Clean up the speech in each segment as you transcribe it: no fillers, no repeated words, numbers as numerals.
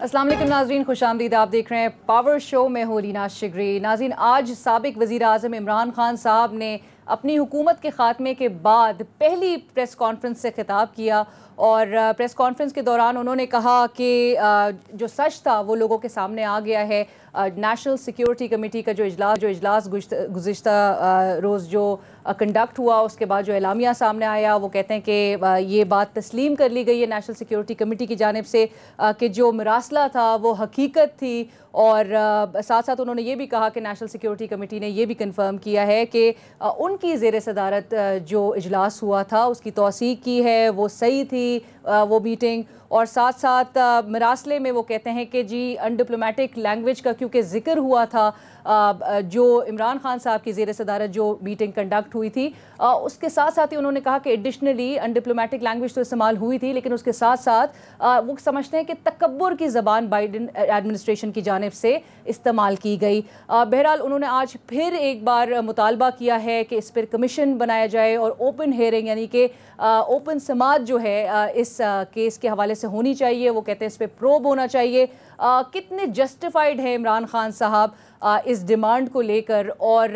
अस्सलाम वालेकुम नाज़रीन, खुशामदीद। आप देख रहे हैं पावर शो में हूं लीना शिगरी। नाज़रीन, आज साबिक वज़ीर आज़म इमरान खान साहब ने अपनी हुकूमत के ख़ात्मे के बाद पहली प्रेस कॉन्फ्रेंस से खिताब किया और प्रेस कॉन्फ्रेंस के दौरान उन्होंने कहा कि जो सच था वो लोगों के सामने आ गया है। नेशनल सिक्योरिटी कमेटी का जो इजलास गुज़िश्ता रोज़ जो कंडक्ट हुआ, उसके बाद जो एलामिया सामने आया, वो कहते हैं कि ये बात तस्लीम कर ली गई है नेशनल सिक्योरिटी कमेटी की जानिब से कि जो मरासला था वो हकीकत थी। और साथ साथ उन्होंने ये भी कहा कि नेशनल सिक्योरिटी कमेटी ने ये भी कंफर्म किया है कि उनकी ज़ेर सदारत जो इजलास हुआ था उसकी तौसीक की है, वो सही थी वो मीटिंग। और साथ साथ मरासले में वो कहते हैं कि जी अनडिप्लोमेटिक लैंग्वेज का क्योंकि ज़िक्र हुआ था, जो इमरान खान साहब की ज़ेर सदारत जो मीटिंग कंडक्ट हुई थी, उसके साथ साथ ही उन्होंने कहा कि एडिशनली अनडिप्लोमेटिक लैंग्वेज तो इस्तेमाल हुई थी, लेकिन उसके साथ साथ वो समझते हैं कि तकब्बुर की ज़बान बाइडन एडमिनिस्ट्रेशन की जानिब से इस्तेमाल की गई। बहरहाल उन्होंने आज फिर एक बार मुतालबा किया है कि इस पर कमीशन बनाया जाए और ओपन हेयरिंग यानी कि ओपन समात जो है इस केस के हवाले से होनी चाहिए। वो कहते हैं इस पर प्रोब होना चाहिए। कितने जस्टिफाइड है इमरान खान साहब इस डिमांड को लेकर, और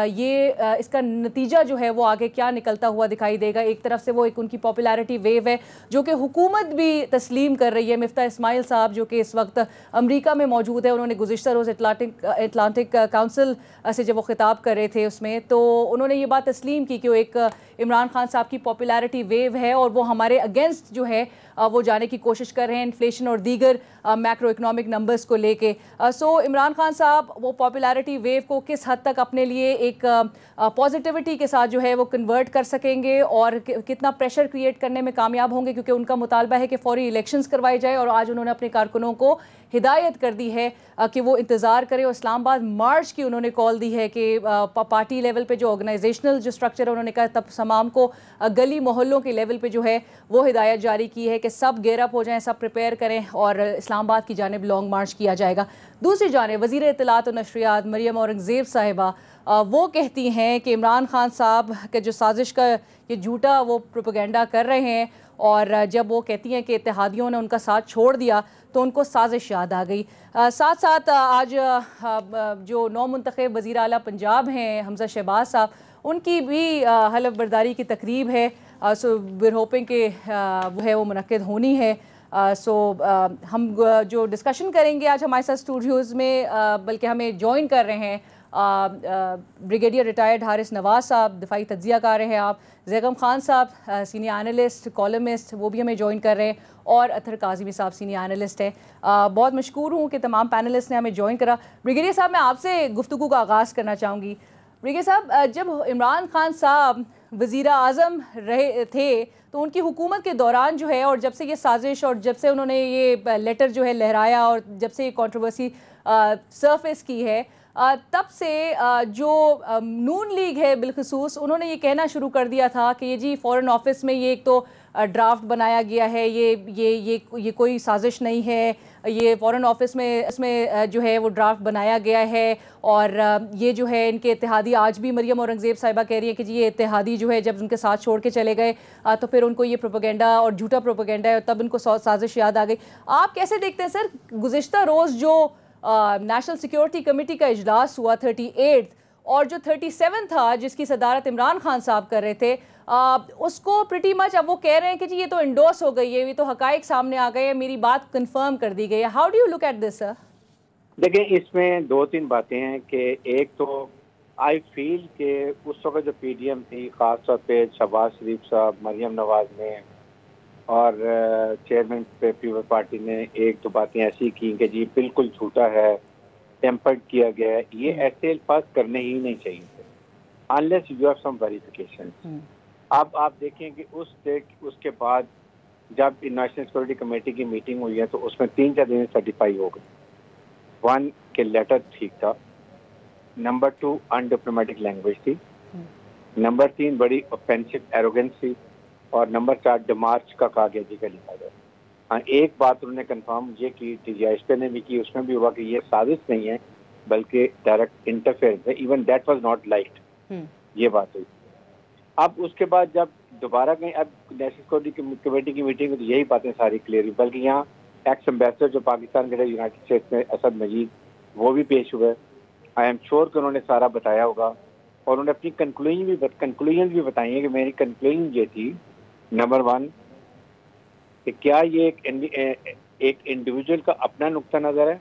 ये इसका नतीजा जो है वो आगे क्या निकलता हुआ दिखाई देगा। एक तरफ से वो एक उनकी पॉपुलैरिटी वेव है जो कि हुकूमत भी तस्लीम कर रही है। मिफ्ता इस्माइल साहब जो कि इस वक्त अमेरिका में मौजूद है, उन्होंने गुज़िश्ता रोज़ अटलांटिक काउंसिल से जब वो खिताब कर रहे थे उसमें, तो उन्होंने ये बात तस्लीम की कि वो एक इमरान खान साहब की पॉपुलैरिटी वेव है और वो हमारे अगेंस्ट जो है वो जाने की कोशिश कर रहे हैं इन्फ्लेशन और दीगर मैक्रो इकनॉमिक नंबर्स को लेके। सो इमरान खान साहब वो पॉपुलैरिटी वेव को किस हद तक अपने लिए एक पॉजिटिविटी के साथ जो है वो कन्वर्ट कर सकेंगे और कितना प्रेशर क्रिएट करने में कामयाब होंगे, क्योंकि उनका मुतालबा है कि फौरी इलेक्शंस करवाए जाए। और आज उन्होंने अपने कारकुनों को हिदायत कर दी है कि वो इंतज़ार करें और इस्लामाबाद मार्च की उन्होंने कॉल दी है कि पार्टी लेवल पे जो ऑर्गेनाइजेशनल जो स्ट्रक्चर है, उन्होंने कहा तब तमाम को गली मोहल्लों के लेवल पे जो है वो हिदायत जारी की है कि सब गेयरअप हो जाएं, सब प्रिपेयर करें और इस्लामाबाद की जानिब लॉन्ग मार्च किया जाएगा। दूसरी जानिब वज़ीर इत्तलात और नशरियात मरियम औरंगज़ेब साहिबा वो कहती हैं कि इमरान खान साहब के जो साजिश का ये झूठा वो प्रोपेगेंडा कर रहे हैं, और जब वो कहती हैं कि इत्तेहादियों ने उनका साथ छोड़ दिया तो उनको साजिश याद आ गई। साथ साथ आज जो नौ मुंतखब वज़ीर आला पंजाब हैं हमज़ा शहबाज साहब, उनकी भी हलफ बर्दारी की तकरीब है। सो वीर होपिंग के वो है वो मुनक्किद होनी है। हम जो डिस्कशन करेंगे आज हमारे साथ स्टूडियोज़ में, बल्कि हमें ज्वाइन कर रहे हैं ब्रिगेडियर रिटायर्ड हारिस नवाज साहब, दिफाई तज्ज़ियाकार हैं आप, ज़ैगम खान साहब सीनियर एनालिस्ट कॉलमिस्ट, वो भी हमें ज्वाइन कर रहे हैं, और अतर काज़मी साहब सीनियर एनालिस्ट हैं। बहुत मशकूर हूँ कि तमाम पैनलिस्ट ने हमें ज्वाइन करा। ब्रिगेडियर साहब, मैं आपसे गुफ्तगू का आगाज़ करना चाहूँगी। ब्रिगेडियर साहब, जब इमरान खान साहब वज़ीर आज़म रहे थे तो उनकी हुकूमत के दौरान जो है, और जब से ये साजिश और जब से उन्होंने ये लेटर जो है लहराया और जब से ये कंट्रोवर्सी सरफेस की है, तब से जो नून लीग है बिलखसूस, उन्होंने ये कहना शुरू कर दिया था कि ये जी फॉरेन ऑफिस में ये एक तो ड्राफ्ट बनाया गया है, ये कोई साजिश नहीं है, ये फॉरेन ऑफिस में इसमें जो है वो ड्राफ्ट बनाया गया है। और ये जो है इनके इत्तेहादी, आज भी मरियम औरंगज़ेब साहिबा कह रही है कि जी ये इत्तेहादी जो है जब उनके साथ छोड़ के चले गए तो फिर उनको ये प्रोपेगेंडा और झूठा प्रोपेगेंडा है, तब उनको साजिश याद आ गई। आप कैसे देखते हैं सर, गुज़िश्ता रोज़ जो नेशनल सिक्योरिटी कमेटी का इजलास हुआ 38 और जो 37 था जिसकी सदारत इमरान खान साहब कर रहे थे, उसको प्रिटी मच अब वो कह रहे हैं कि जी ये तो इंडोर्स हो गई है, ये तो हकाइक सामने आ गए हैं, मेरी बात कंफर्म कर दी गई है। How do you look at this sir? देखिए, इसमें दो तीन बातें हैं कि एक तो आई फील कि उस वक्त जो पीडीएम थी, खास तौर पे शहबाज शरीफ साहब, मरियम नवाज ने और चेयरमैन पीपल पार्टी ने एक दो बातें ऐसी की कि जी बिल्कुल झूठा है, टेम्पर्ड किया गया है, ये ऐसे अल्फाज करने ही नहीं चाहिए थे unless you have some verification. अब आप देखें कि उसके बाद जब नेशनल सिक्योरिटी कमेटी की मीटिंग हुई है तो उसमें 3-4 दिन सर्टिफाई हो गए। 1 के लेटर ठीक था, नंबर 2 अनडिप्लोमेटिक लैंग्वेज थी, नंबर 3 बड़ी ऑफेंसिव एरोगेंस थी, और नंबर 4 डिमार्च का कहा गया जी का लिखा गया। हाँ, एक बात उन्होंने कंफर्म ये की, टीजीआईएसपी ने भी की, उसमें भी हुआ कि ये साजिश नहीं है बल्कि डायरेक्ट इंटरफेरेंस है, even that was not liked, ये बात हुई। अब उसके बाद जब दोबारा गए, अब नेशनल सिक्योरिटी कमेटी की मीटिंग में तो यही बातें सारी क्लियर हुई, बल्कि यहाँ एक्स एम्बेसडर जो पाकिस्तान के थे यूनाइटेड स्टेट्स में, असद मजीद, वो भी पेश हुए। आई एम श्योर कि उन्होंने सारा बताया होगा और उन्होंने अपनी कंक्लूजन भी बताई है कि मेरी कंक्लूजन ये थी, नंबर 1 कि क्या ये एक इंडिविजुअल का अपना नुक्ता नज़र है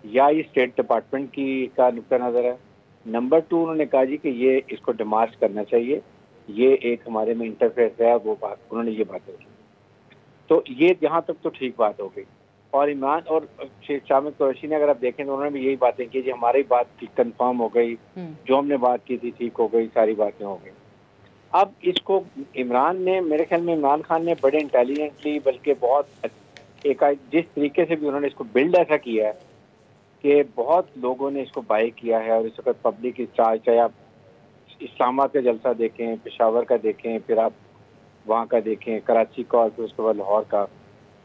या ये स्टेट डिपार्टमेंट की का नुक्ता नज़र है। नंबर 2 उन्होंने कहा जी कि ये इसको डिमार्च करना चाहिए, ये एक हमारे में इंटरफेयर है, वो बात उन्होंने ये बातें की। तो ये यहाँ तक तो ठीक बात हो गई। और इमरान और शेख शामिद कुरैशी ने अगर आप देखें तो उन्होंने भी यही बातें की, जी हमारी बात कंफर्म हो गई, जो हमने बात की थी ठीक हो गई, सारी बातें हो गई। अब इसको इमरान ने, मेरे ख्याल में इमरान खान ने बड़े इंटेलिजेंटली, बल्कि बहुत जिस तरीके से भी उन्होंने इसको बिल्ड ऐसा किया है कि बहुत लोगों ने इसको बाय किया है। और इस वक्त पब्लिक की चाहे आप इस्लामाबाद का जलसा देखें, पेशावर का देखें, फिर आप वहाँ का देखें, कराची का, और फिर उसके बाद लाहौर का,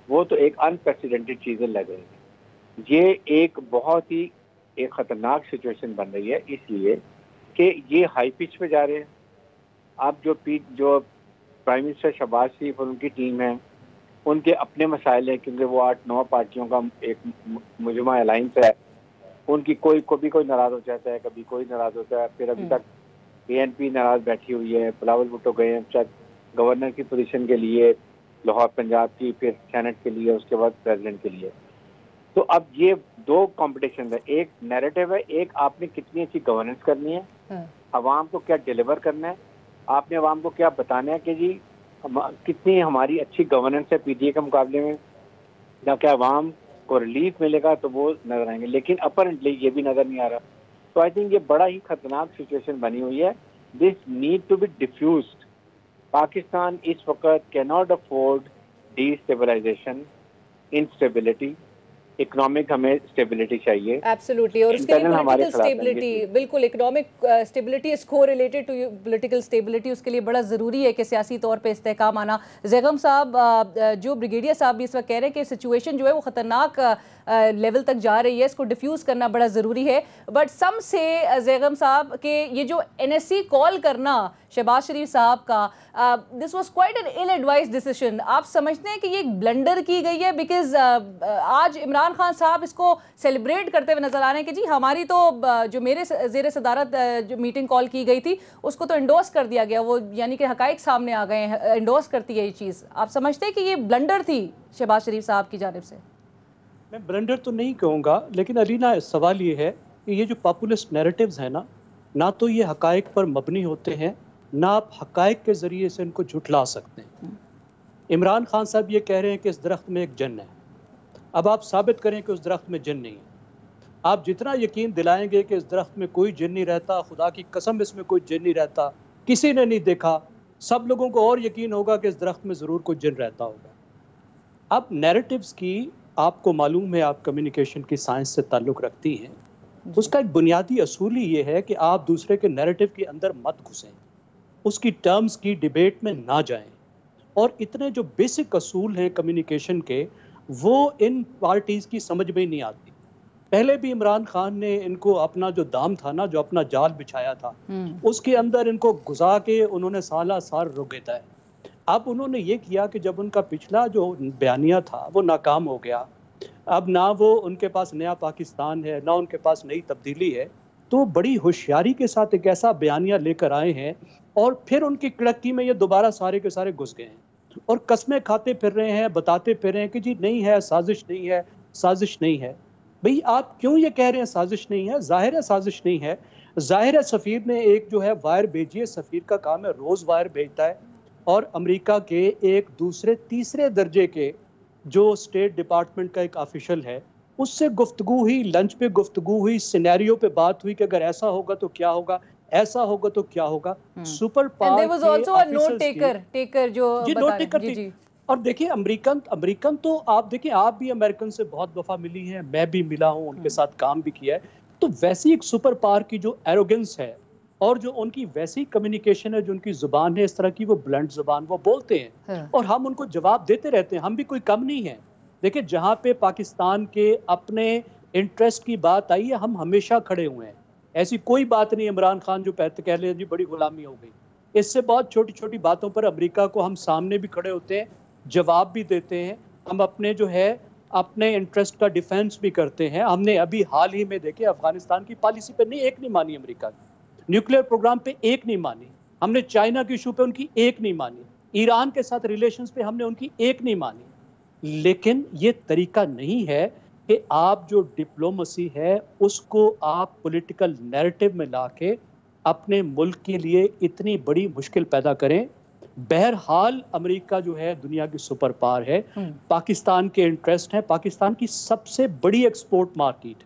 वो तो एक अनप्रेसिडेंटेड चीज़ें लग रही हैं। ये एक बहुत ही एक ख़तरनाक सिचुएशन बन रही है, इसलिए कि ये हाई पिच पे जा रहे हैं। अब जो प्राइम मिनिस्टर शहबाज शरीफ और उनकी टीम है, उनके अपने मसाइल हैं, क्योंकि वो 8-9 पार्टियों का एक मुजमा अलाइंस है। उनकी कभी कोई नाराज़ हो जाता है, कभी कोई नाराज़ होता है। फिर अभी तक ANP नाराज़ बैठी हुई है, बिलावल भुट्टो गए हैं शायद गवर्नर की पोजीशन के लिए लाहौर पंजाब की, फिर सेनेट के लिए, उसके बाद प्रेसिडेंट के लिए। तो अब ये 2 कॉम्पिटिशन है, एक नैरेटिव है, एक आपने कितनी अच्छी गवर्नेंस करनी है, अवाम को क्या डिलीवर करना है, आपने अवाम को क्या बताना है कि जी कितनी हमारी अच्छी गवर्नेंस है PDA के मुकाबले में, या क्या अवाम को रिलीफ मिलेगा, तो वो नजर आएंगे। लेकिन अपरेंटली ये भी नजर नहीं आ रहा। तो आई थिंक ये बड़ा ही खतरनाक सिचुएशन बनी हुई है। This need to be diffused. Pakistan इस वक्त can not afford destabilization, instability. Economic हमें स्टेबिलिटी चाहिए, एब्सोल्युटली, और उसके लिए पॉलिटिकल स्टेबिलिटी, बिल्कुल economic stability is correlated to political stability. उसके लिए बड़ा ज़रूरी है कि सियासी तौर पे इस्तेहकाम आना। ज़ैगम साहब, जो ब्रिगेडियर साहब भी इस वक्त कह रहे हैं कि सिचुएशन जो है वो ख़तरनाक लेवल तक जा रही है, इसको डिफ्यूज़ करना बड़ा ज़रूरी है। बट सम से ज़ैगम साहब के ये जो NSC कॉल करना शहबाज शरीफ साहब का, this was quite an ill advise decision. आप समझते हैं कि ये एक ब्लंडर की गई है? बिकॉज आज इमरान खान साहब इसको सेलिब्रेट करते हुए नजर आ रहे हैं कि जी हमारी तो जो मेरे ज़ेर सदारत जो मीटिंग कॉल की गई थी उसको तो एंडोर्स कर दिया गया, वो यानी कि हकाइक सामने आ गए हैं, एंडोर्स करती है ये चीज़। आप समझते हैं कि ये ब्लंडर थी शहबाज शरीफ साहब की जानिब से? मैं ब्लंडर तो नहीं कहूँगा, लेकिन अलीना सवाल ये है कि ये जो पॉपुलिस्ट नैरेटिव्स हैं ना तो ये हकाइक पर मबनी होते हैं, ना आप हकाइक के ज़रिए से इनको झुठला सकते हैं। इमरान खान साहब ये कह रहे हैं कि इस दरख्त में एक जिन्न है। अब आप साबित करें कि उस दरख्त में जिन्न नहीं है। आप जितना यकीन दिलाएंगे कि इस दरख्त में कोई जिन्न नहीं रहता, खुदा की कसम इसमें कोई जिन्न नहीं रहता, किसी ने नहीं देखा, सब लोगों को और यकीन होगा कि इस दरख्त में ज़रूर कोई जिन्न रहता होगा। अब नैरेटिव्स की, आपको मालूम है आप कम्युनिकेशन की साइंस से ताल्लुक़ रखती हैं, उसका एक बुनियादी असूल ही ये है कि आप दूसरे के नैरेटिव के अंदर मत घुसें, उसकी टर्म्स की डिबेट में ना जाएं। और इतने जो बेसिक असूल हैं कम्युनिकेशन के, वो इन पार्टीज़ की समझ में ही नहीं आती। पहले भी इमरान खान ने इनको अपना जो दाम था ना, जो अपना जाल बिछाया था, उसके अंदर इनको घुसा के उन्होंने साला सार रोकेता है। अब उन्होंने ये किया कि जब उनका पिछला जो बयानिया था वो नाकाम हो गया, अब ना वो उनके पास नया पाकिस्तान है, ना उनके पास नई तब्दीली है, तो बड़ी होशियारी के साथ एक ऐसा बयानिया लेकर आए हैं और फिर उनकी कड़की में ये दोबारा सारे के सारे घुस गए हैं और कस्में खाते फिर रहे हैं, बताते फिर रहे हैं कि जी नहीं है, साजिश नहीं है, साजिश नहीं है। भाई आप क्यों ये कह रहे हैं साजिश नहीं है? जाहिर है साजिश नहीं है। जाहिर है सफ़ीर ने एक जो है वायर भेजी है, सफ़ीर का काम है रोज़ वायर भेजता है, और अमेरिका के एक दूसरे तीसरे दर्जे के जो स्टेट डिपार्टमेंट का एक ऑफिशियल है, उससे गुफ्तगू हुई, लंच पे गुफ्तगू हुई, सिनेरियो पे बात हुई कि अगर ऐसा होगा तो क्या होगा, ऐसा होगा तो क्या होगा। सुपर पावर और देखिए अमेरिकन तो आप देखिए, आप भी अमेरिकन से बहुत दफा मिली हैं, मैं भी मिला हूं, उनके साथ काम भी किया है। तो वैसी एक सुपर पावर की जो एरोगेंस है और जो उनकी वैसी कम्युनिकेशन है, जो उनकी जुबान है इस तरह की, वो ब्लंट जुबान वो बोलते हैं और हम उनको जवाब देते रहते हैं। हम भी कोई कम नहीं है। देखिए जहाँ पे पाकिस्तान के अपने इंटरेस्ट की बात आई है, हम हमेशा खड़े हुए हैं। ऐसी कोई बात नहीं इमरान खान जो कह ले जी बड़ी गुलामी हो गई, इससे बहुत छोटी छोटी बातों पर अमेरिका को हम सामने भी खड़े होते हैं, जवाब भी देते हैं। हम अपने जो है अपने इंटरेस्ट का डिफेंस भी करते हैं। हमने अभी हाल ही में देखे अफगानिस्तान की पॉलिसी पे एक नहीं मानी अमेरिका की, न्यूक्लियर प्रोग्राम पे एक नहीं मानी, हमने चाइना के इशू पे उनकी एक नहीं मानी, ईरान के साथ रिलेशंस पे हमने उनकी एक नहीं मानी। लेकिन ये तरीका नहीं है कि आप जो डिप्लोमेसी है उसको आप पॉलिटिकल नैरेटिव में लाके अपने मुल्क के लिए इतनी बड़ी मुश्किल पैदा करें। बहरहाल अमेरिका जो है दुनिया की सुपर पावर है, पाकिस्तान के इंटरेस्ट हैं, पाकिस्तान की सबसे बड़ी एक्सपोर्ट मार्केट,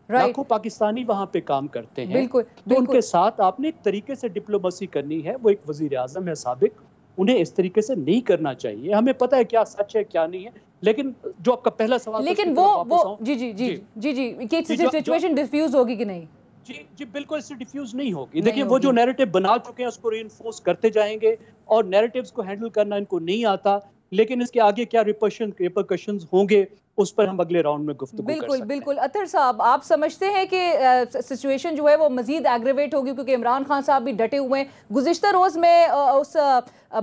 लाखों पाकिस्तानी वहां पे काम करते हैं। बिल्कुल, तो उनके साथ आपने एक तरीके से डिप्लोमेसी करनी है। वो एक वजीर आजम है साबिक, उन्हें इस तरीके से नहीं करना चाहिए। हमें पता है क्या सच है क्या नहीं है, लेकिन जो आपका पहला सवाल, लेकिन वो जी जी जी जी जी कि सिचुएशन डिफ्यूज होगी कि नहीं? जी बिल्कुल, इससे डिफ्यूज नहीं होगी। देखिए वो जो नैरेटिव बना चुके हैं उसको रीइंफोर्स करते जाएंगे, और नैरेटिव्स को हैंडल करना इनको नहीं आता, लेकिन इसके आगे क्या रिपरकशंस होंगे उस पर हम अगले राउंड में गुफ्तगू कर सकते हैं। बिल्कुल। अतर साहब, आप समझते हैं कि सिचुएशन जो है वो मजीद एग्रेवेट होगी, क्योंकि इमरान खान साहब भी डटे हुए हैं। गुज़िश्ता रोज़ में उस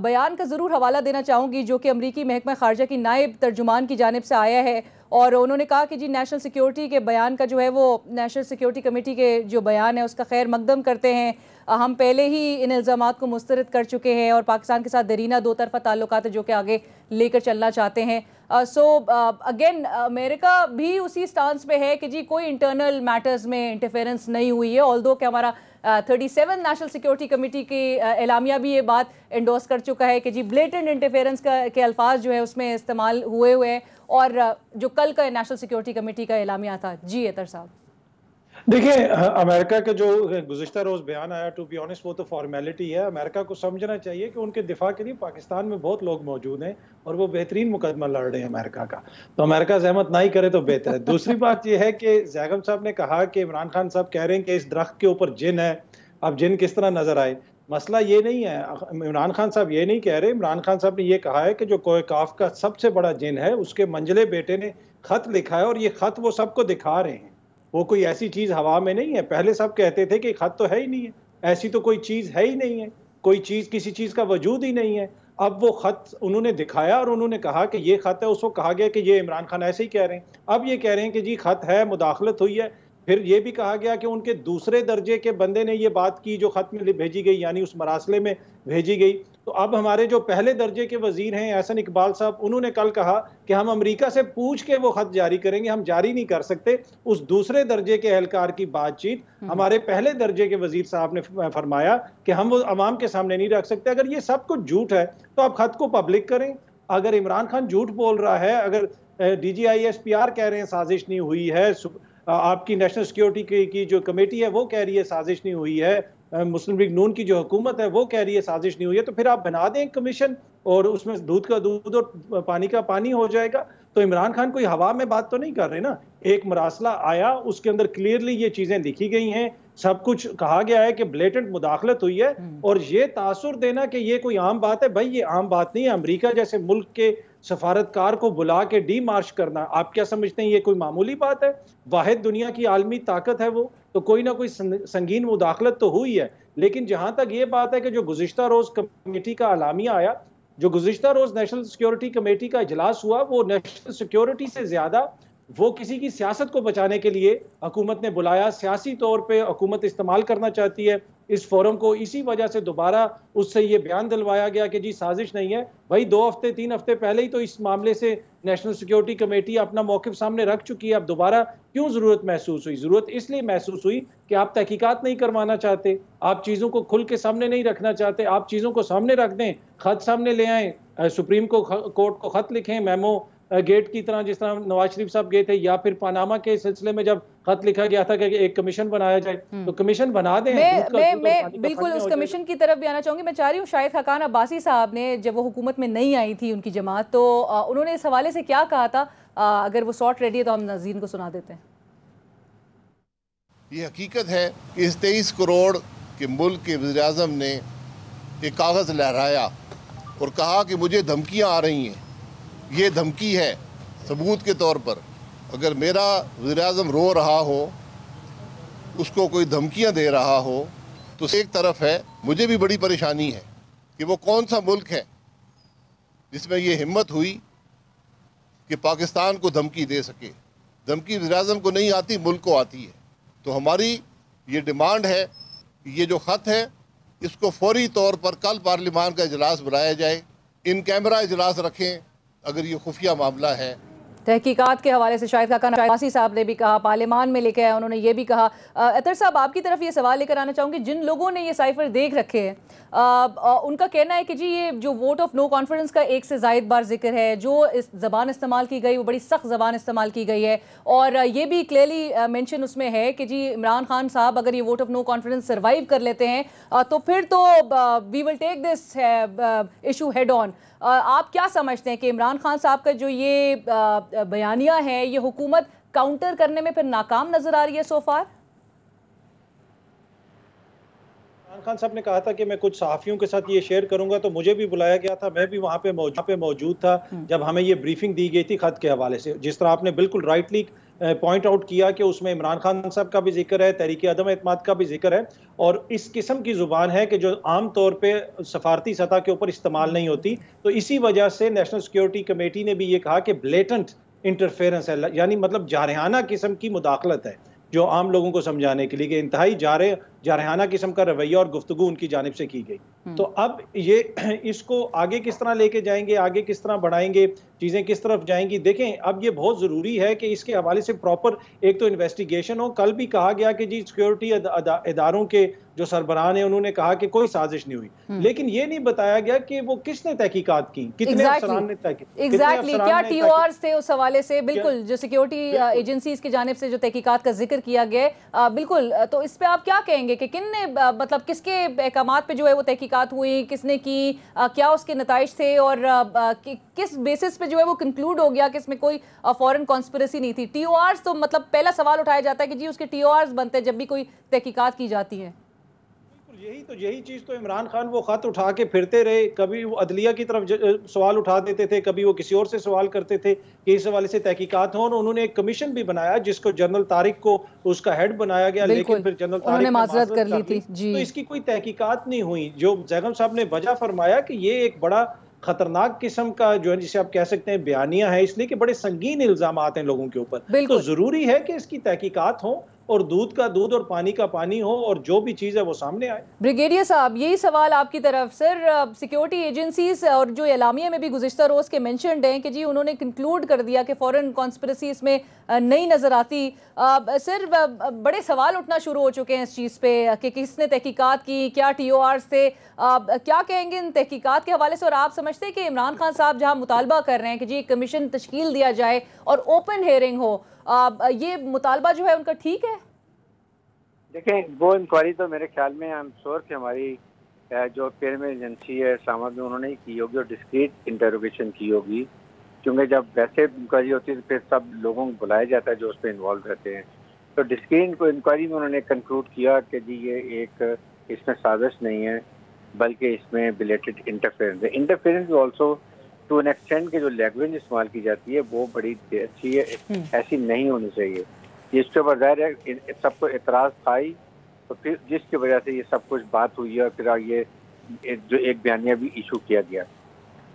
बयान का ज़रूर हवाला देना चाहूँगी जो कि अमरीकी महकमा खारजा की नायब तर्जुमान की जानिब से आया है, और उन्होंने कहा कि जी नेशनल सिक्योरिटी के बयान का जो है वो नेशनल सिक्योरिटी कमेटी के जो बयान है उसका खैर मकदम करते हैं। हम पहले ही इन इल्ज़ामात को मुस्तरद कर चुके हैं और पाकिस्तान के साथ दरीना दो तरफ़ा ताल्लुकात जो कि आगे लेकर चलना चाहते हैं। अगेन अमेरिका भी उसी स्टांस पे है कि जी कोई इंटरनल मैटर्स में इंटरफेरेंस नहीं हुई है, ऑल्दो कि हमारा 37 नेशनल सिक्योरिटी कमेटी की एलामिया भी ये बात एंडोर्स कर चुका है कि जी ब्लेटेंट इंटरफेरेंस के अल्फाज जो है उसमें इस्तेमाल हुए हैं, और जो कल का नेशनल सिक्योरिटी कमेटी का एलामिया था। जी अतर साहब, देखिए, अमेरिका का जो गुज़िश्ता रोज़ बयान आया, टू बी ऑनेस्ट वो तो फॉर्मेलिटी है। अमेरिका को समझना चाहिए कि उनके दिफा के लिए पाकिस्तान में बहुत लोग मौजूद हैं और वो बेहतरीन मुकदमा लड़ रहे हैं अमेरिका का, तो अमेरिका ज़हमत ना ही करे तो बेहतर है। दूसरी बात ये है कि जैगम साहब ने कहा कि इमरान खान साहब कह रहे हैं कि इस दरख्त के ऊपर जिन है, अब जिन किस तरह नजर आए। मसला ये नहीं है, इमरान खान साहब ये नहीं कह रहे। इमरान खान साहब ने ये कहा है कि जो कोई काफ का सबसे बड़ा जिन है उसके मंजले बेटे ने खत लिखा है, और ये खत वो सबको दिखा रहे हैं। वो कोई ऐसी चीज हवा में नहीं है। पहले सब कहते थे कि खत तो है ही नहीं है, ऐसी तो कोई चीज है ही नहीं है, कोई चीज किसी चीज का वजूद ही नहीं है। अब वो खत उन्होंने दिखाया और उन्होंने कहा कि ये खत है। उसको कहा गया कि ये इमरान खान ऐसे ही कह रहे हैं। अब ये कह रहे हैं कि जी खत है, मुदाखलत हुई है। फिर ये भी कहा गया कि उनके दूसरे दर्जे के बंदे ने ये बात की जो खत में भेजी गई, यानी उस मरासले में भेजी गई। तो अब हमारे जो पहले दर्जे के वजीर हैं एहसन इकबाल साहब, उन्होंने कल कहा कि हम अमेरिका से पूछ के वो खत जारी करेंगे, हम जारी नहीं कर सकते। उस दूसरे दर्जे के एहलकार की बातचीत हमारे पहले दर्जे के वजीर साहब ने फरमाया कि हम वो अवाम के सामने नहीं रख सकते। अगर ये सब कुछ झूठ है तो आप खत को पब्लिक करें। अगर इमरान खान झूठ बोल रहा है, अगर DGISPR कह रहे हैं साजिश नहीं हुई है, आपकी नेशनल सिक्योरिटी की जो कमेटी है वो कह रही है साजिश नहीं हुई है, मुस्लिम लीग नून की जो हुकूमत है वो कह रही है साजिश नहीं हुई है, तो फिर आप बना दें कमीशन और उसमें दूध का दूध और पानी का पानी हो जाएगा। तो इमरान खान कोई हवा में बात तो नहीं कर रहे ना। एक मरासला आया, उसके अंदर क्लियरली ये चीजें लिखी गई हैं, सब कुछ कहा गया है कि ब्लेटेंट मुदाखलत हुई है। और ये तासुर देना कि ये कोई आम बात है, भाई ये आम बात नहीं है। अमेरिका जैसे मुल्क के सफारतकार को बुला के डी मार्च करना, आप क्या समझते हैं ये कोई मामूली बात है? वाहिद दुनिया की आलमी ताकत है वो, तो कोई ना कोई संगीन मुदाखलत तो हुई है। लेकिन जहां तक ये बात है कि जो गुज़िश्ता रोज कमेटी का अलामिया आया, जो गुज़िश्ता रोज नेशनल सिक्योरिटी कमेटी का इजलास हुआ, वो नेशनल सिक्योरिटी से ज्यादा वो किसी की सियासत को बचाने के लिए हुकूमत ने बुलाया, सियासी तौर पे हुकूमत इस्तेमाल करना चाहती है इस फोरम को। इसी वजह से दोबारा उससे ये बयान दिलवाया गया कि जी साजिश नहीं है। भाई 2 हफ्ते 3 हफ्ते पहले ही तो इस मामले से नेशनल सिक्योरिटी कमेटी अपना मौक़िफ़ सामने रख चुकी है। अब दोबारा क्यों ज़रूरत महसूस हुई? ज़रूरत इसलिए महसूस हुई कि आप तहकीकात नहीं करवाना चाहते, आप चीज़ों को खुल के सामने नहीं रखना चाहते। आप चीज़ों को सामने रख दें, खत सामने ले आएँ, सुप्रीम कोर्ट को खत लिखें, मेमो गेट की तरह, जिस तरह नवाज शरीफ साहब गए थे, या फिर पनामा के सिलसिले में जब खत लिखा गया था कि एक कमीशन बनाया जाए, तो कमीशन बना दें। मैं बिल्कुल उस कमीशन की तरफ भी आना चाहूंगी। मैं चाह रही हूँ शाहिद खाकान अब्बासी साहब ने, जब वो हुकूमत में नहीं आई थी उनकी जमात, तो उन्होंने इस हवाले से क्या कहा था? अगर वो शॉर्ट रेडी है तो हम नाज़रीन को सुना देते हैं। ये हकीकत है कि इस 23 करोड़ के मुल्क के वज़ीर-ए-आज़म ने एक कागज़ लहराया और कहा कि मुझे धमकियाँ आ रही हैं। ये धमकी है सबूत के तौर पर। अगर मेरा वज़ीर-ए-आज़म रो रहा हो, उसको कोई धमकियां दे रहा हो, तो एक तरफ है मुझे भी बड़ी परेशानी है कि वो कौन सा मुल्क है जिसमें ये हिम्मत हुई कि पाकिस्तान को धमकी दे सके। धमकी वज़ीर-ए-आज़म को नहीं आती, मुल्क को आती है। तो हमारी ये डिमांड है कि ये जो ख़त है इसको फौरी तौर पर कल पार्लिमान का इजलास बुलाया जाए, इन कैमरा इजलास रखें अगर ये खुफिया मामला है। तहकीकात के हवाले से शाहिद खान अब्बासी साहब ने भी कहा, पार्लियामान में लेके आए, उन्होंने ये भी कहा। अतर साहब, आपकी तरफ ये सवाल लेकर आना चाहूँगी, जिन लोगों ने ये साइफर देख रखे हैं उनका कहना है कि जी ये जो वोट ऑफ नो कॉन्फिडेंस का एक से ज़ायद बार जिक्र है, जो इस ज़बान इस्तेमाल की गई वो बड़ी सख्त ज़बान इस्तेमाल की गई है, और ये भी क्लियरली मेंशन उसमें है कि जी इमरान खान साहब अगर ये vote of no confidence survive कर लेते हैं तो फिर तो we will take this issue head on. आप क्या समझते हैं कि इमरान खान साहब का जो ये बयानिया है ये हुकूमत काउंटर करने में फिर नाकाम नजर आ रही है सो फार? इमरान खान साहब ने कहा था कि मैं कुछ सहाफ़ियों के साथ ये शेयर करूंगा, तो मुझे भी बुलाया गया था, मैं भी वहाँ पे मौजूद था जब हमें ये ब्रीफिंग दी गई थी खत के हवाले से। जिस तरह आपने बिल्कुल राइटली पॉइंट आउट किया कि उसमें इमरान खान साहब का भी जिक्र है, तहरीक अदम एतमाद का भी जिक्र है, और इस किस्म की ज़ुबान है कि जो आम तौर पे सफारती सतह के ऊपर इस्तेमाल नहीं होती। तो इसी वजह से नेशनल सिक्योरिटी कमेटी ने भी ये कहा कि ब्लेटेंट इंटरफेरेंस है, यानी मतलब जारहाना किस्म की मुदाखलत है, जो आम लोगों को समझाने के लिए कि इंतहाई जारहाना किस्म का रवैया और गुफ्तगू उनकी जानिब से की गई। तो अब ये इसको आगे किस तरह लेके जाएंगे, आगे किस तरह बढ़ाएंगे, चीज़ें किस तरफ जाएंगी। देखें, अब ये बहुत ज़रूरी है कि इसके हवाले से प्रॉपर एक तो इन्वेस्टिगेशन हो। कल भी कहा गया कि जी सिक्योरिटी इदारों के जो सरबराह हैं उन्होंने कहा कि कोई साजिश नहीं हुई, लेकिन ये नहीं बताया गया कि वो किसने तहकीकात की, कितने अफसरान ने क्या TORs थे उस हवाले से। बिल्कुल, जो सिक्योरिटी एजेंसीज की जानिब से जो तहकीकात का जिक्र किया गया, बिल्कुल, तो इस पे आप क्या कहेंगे कि किन ने मतलब किसके अहकामात पे जो है वो तहकीकात हुई, किसने की, क्या उसके नताइज थे, और किस बेसिस पे जो है वो कंक्लूड हो गया कि इसमें कोई फॉरेन कॉन्स्पिरेसी नहीं थी। TORs तो मतलब पहला सवाल उठाया जाता है कि जी उसके TORs बनते हैं जब भी कोई तहकीकात की जाती है। यही चीज़ तो इमरान खान वो खत उठा के फिरते रहे, कभी वो अदलिया की तरफ सवाल उठा देते थे, कभी वो किसी और से सवाल करते थे कि इस हवाले से तहकीकात हो। उन्होंने एक कमीशन भी बनाया जिसको जनरल तारिक को उसका हेड बनाया गया, लेकिन फिर जनरल तारिक ने माजरत कर ली थी जी। तो इसकी कोई तहकीकात नहीं हुई। जो जैगम साहब ने वजह फरमाया कि ये एक बड़ा खतरनाक किस्म का जो है जिसे आप कह सकते हैं बयानिया है, इसलिए कि बड़े संगीन इल्जामात हैं लोगों के ऊपर। तो जरूरी है कि इसकी तहकीकात हो और दूध का दूध और पानी का पानी हो, और जो भी चीज़ है वो सामने आए। ब्रिगेडियर साहब, यही सवाल आपकी तरफ। सर, सिक्योरिटी एजेंसीज और जो एलामिया में भी गुज़िश्ता रोज़ के मेंशन्ड हैं कि जी उन्होंने कंक्लूड कर दिया कि फॉरेन कॉन्स्पिरेसी इसमें नहीं नज़र आती। सर, बड़े सवाल उठना शुरू हो चुके हैं इस चीज़ पे कि किसने तहकीकात की, क्या TORs थे, क्या कहेंगे इन तहकीकात के हवाले से? और आप समझते हैं कि इमरान खान साहब जहाँ मुतालबा कर रहे हैं कि जी एक कमीशन तश्कील दिया जाए और ओपन हेयरिंग हो, ये मुतालबा जो है उनका ठीक है? देखें, वो इंक्वायरी तो मेरे ख्याल में आई एम श्योर कि हमारी जो पेरमे एजेंसी है इस्लामाबाद में उन्होंने ही की होगी और डिस्क्रीट इंटरोगेशन की होगी, क्योंकि जब वैसे इंक्वायरी होती है तो फिर सब लोगों को बुलाया जाता है जो उस पर इन्वॉल्व रहते हैं। तो डिस्क्रीट इंक्वायरी में उन्होंने कंक्लूड किया कि जी ये एक इसमें साजिश नहीं है बल्कि इसमें बिलेटेड इंटरफेरेंस है। Interference also to an extent के जो लैंग्वेज इस्तेमाल की जाती है वो बड़ी अच्छी है, ऐसी नहीं होनी चाहिए। इसके ऊपर ज़ाहिर है सबको एतराज़ था ही, तो फिर जिसकी वजह से ये सब कुछ बात हुई है और फिर ये जो एक बयानिया भी इशू किया गया।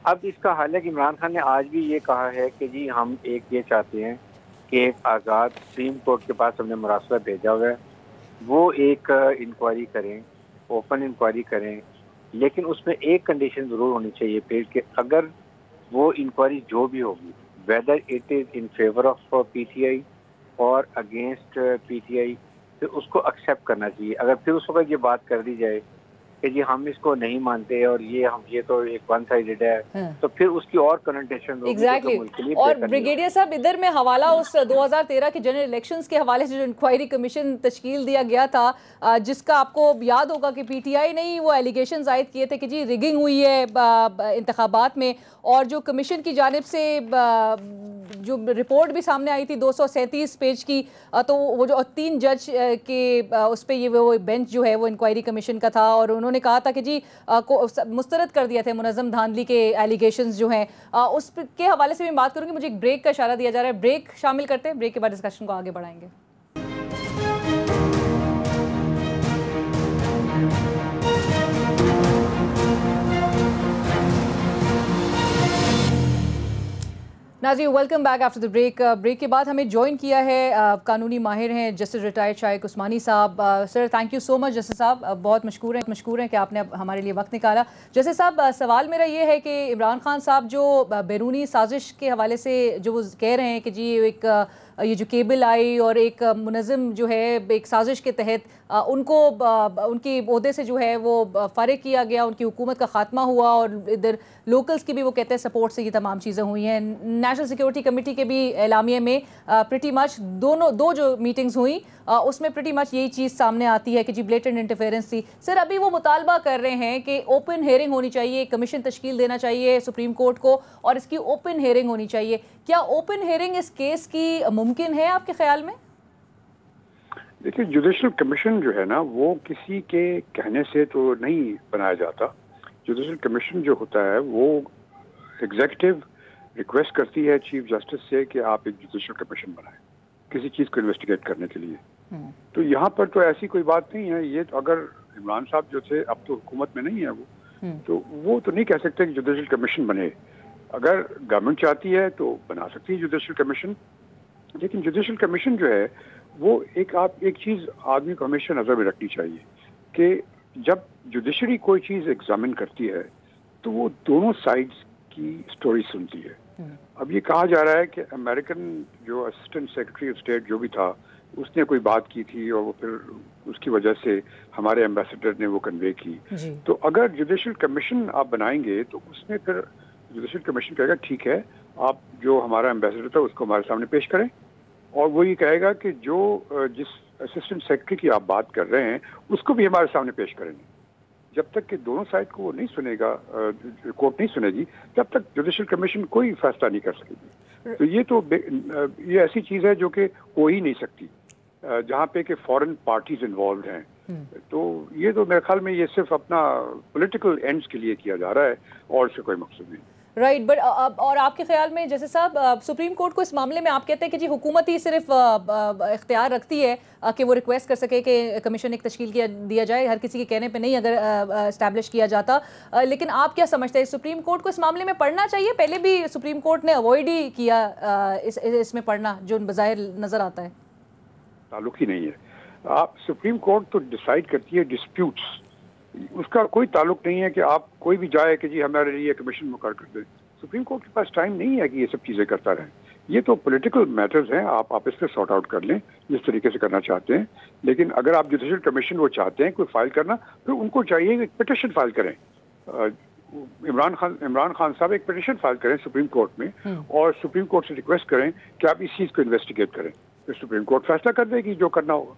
अब इसका हाल है कि इमरान खान ने आज भी ये कहा है कि जी हम एक ये चाहते हैं कि एक आज़ाद सुप्रीम कोर्ट के पास हमने मुरासला भेजा हुआ है, वो एक इंक्वायरी करें, ओपन इंक्वायरी करें, लेकिन उसमें एक कंडीशन ज़रूर होनी चाहिए फिर कि अगर वो इंक्वायरी जो भी होगी, whether it is in favour of PTI और अगेंस्ट PTI, फिर उसको एक्सेप्ट करना चाहिए। अगर फिर उस वक्त ये बात कर दी जाए कि जी हम इसको नहीं मानते और ये तो एक वन साइडेड है, तो फिर उसकी और कनोटेशन एग्जैक्टली। और ब्रिगेडियर साहब, इधर में हवाला उस 2013 के जनरल इलेक्शंस के हवाले से जो इंक्वायरी कमीशन तश्कील दिया गया था, जिसका आपको याद होगा कि PTI ने ही वो एलिगेशंस आयद किए थे कि जी रिगिंग हुई है इंतखाबात में, और जो कमीशन की जानिब से जो रिपोर्ट भी सामने आई थी 237 पेज की, तो वो जो 3 जज के उस पर ये वो बेंच जो है वो इंक्वायरी कमीशन का था, और उन्होंने कहा था कि जी मुस्तरद कर दिया थे मुनज़्ज़म धांधली के एलिगेशंस जो हैं। उस के हवाले से मैं बात करूँगी। मुझे एक ब्रेक का इशारा दिया जा रहा है, ब्रेक शामिल करते हैं, ब्रेक के बाद डिस्कशन को आगे बढ़ाएंगे। नाज़रीन, welcome back after the break. Break के बाद हमें ज्वाइन किया है कानूनी माहिर हैं जस्टिस रिटायर्ड शाइक उस्मानी साहब। Sir, thank you so much justice साहब, बहुत मशकूर हैं कि आपने हमारे लिए वक्त निकाला। जस्टिस साहब, सवाल मेरा ये है कि इमरान खान साहब जो बैरूनी साजिश के हवाले से जो वो कह रहे हैं कि जी एक ये जो केबल आई और एक मुनज़्ज़म जो है एक साजिश के तहत उनको उनकी ओहदे से जो है वो फ़ारिग किया गया, उनकी हुकूमत का ख़ात्मा हुआ और इधर लोकल्स की भी वो कहते हैं सपोर्ट से ये तमाम चीज़ें हुई हैं। नेशनल सिक्योरिटी कमेटी के भी एलामिये में प्रिटी मच दो जो मीटिंग्स हुई उसमें प्रिटी मच यही चीज़ सामने आती है कि जी ब्लेटेंट इंटरफेरेंस थी। सर, अभी वो मुतालबा कर रहे हैं कि ओपन हेयरिंग होनी चाहिए, कमीशन तश्कील देना चाहिए सुप्रीम कोर्ट को और इसकी ओपन हेयरिंग होनी चाहिए। क्या ओपन हेयरिंग इस केस की मुमकिन है आपके ख्याल में? देखिए, जुडिशल कमीशन जो है ना वो किसी के कहने से तो नहीं बनाया जाता। जुडिशल कमीशन जो होता है वो एग्जीक्यूटिव रिक्वेस्ट करती है चीफ जस्टिस से कि आप एक जुडिशल कमीशन बनाएं किसी चीज़ को इन्वेस्टिगेट करने के लिए। तो यहाँ पर तो ऐसी कोई बात नहीं है। ये तो अगर इमरान साहब जो थे, अब तो हुकूमत में नहीं है वो तो नहीं कह सकते कि जुडिशल कमीशन बने। अगर गवर्नमेंट चाहती है तो बना सकती है जुडिशल कमीशन, लेकिन जुडिशल कमीशन जो है वो एक चीज़ आदमी को हमेशा नज़र में रखनी चाहिए कि जब जुडिशरी कोई चीज़ एग्जामिन करती है तो वो दोनों साइड्स की स्टोरी सुनती है। अब ये कहा जा रहा है कि अमेरिकन जो असिस्टेंट सेक्रेटरी ऑफ स्टेट जो भी था उसने कोई बात की थी और वो फिर उसकी वजह से हमारे एम्बेसडर ने वो कन्वे की। तो अगर जुडिशल कमीशन आप बनाएंगे तो उसमें फिर जुडिशल कमीशन कहेगा ठीक है, आप जो हमारा एम्बेसडर था उसको हमारे सामने पेश करें, और वो ये कहेगा कि जो जिस असिस्टेंट सेक्रेटरी की आप बात कर रहे हैं उसको भी हमारे सामने पेश करेंगे। जब तक कि दोनों साइड को वो नहीं सुनेगा, कोर्ट नहीं सुनेगी, तब तक जुडिशल कमीशन कोई फैसला नहीं कर सकेगी। तो ये ऐसी चीज़ है जो कि हो ही नहीं सकती जहाँ पे कि फॉरेन पार्टीज इन्वॉल्व हैं। तो ये तो मेरे ख्याल में ये सिर्फ अपना पॉलिटिकल एंड्स के लिए किया जा रहा है और इससे कोई मकसद नहीं। राइट, बट और आपके ख्याल में जैसे साहब सुप्रीम कोर्ट को इस मामले में आप कहते हैं कि जी हुकूमत ही सिर्फ इख्तियार रखती है कि वो रिक्वेस्ट कर सके कि कमीशन एक तश्कील दिया जाए, हर किसी के कहने पे नहीं अगर इस्टेब्लिश किया जाता। लेकिन आप क्या समझते हैं, सुप्रीम कोर्ट को इस मामले में पढ़ना चाहिए? पहले भी सुप्रीम कोर्ट ने अवॉइड ही किया इसमें पढ़ना, जो बज़ाहिर नज़र आता है। ताल्लुक ही नहीं है। आप सुप्रीम कोर्ट तो डिसाइड करती है डिस्प्यूट्स, उसका कोई ताल्लुक नहीं है कि आप कोई भी जाए कि जी हमारे लिए कमीशन मुकर्रर कर दे। सुप्रीम कोर्ट के पास टाइम नहीं है कि ये सब चीज़ें करता रहे। ये तो पॉलिटिकल मैटर्स हैं, आप इस पर सॉर्ट आउट कर लें जिस तरीके से करना चाहते हैं। लेकिन अगर आप जुडिशल कमीशन वो चाहते हैं कोई फाइल करना, तो उनको चाहिए कि पिटिशन फाइल करें। इमरान खान साहब एक पिटिशन फाइल करें सुप्रीम कोर्ट में और सुप्रीम कोर्ट से रिक्वेस्ट करें कि आप इस चीज़ को इन्वेस्टिगेट करें, तो सुप्रीम कोर्ट फैसला कर देगी जो करना होगा।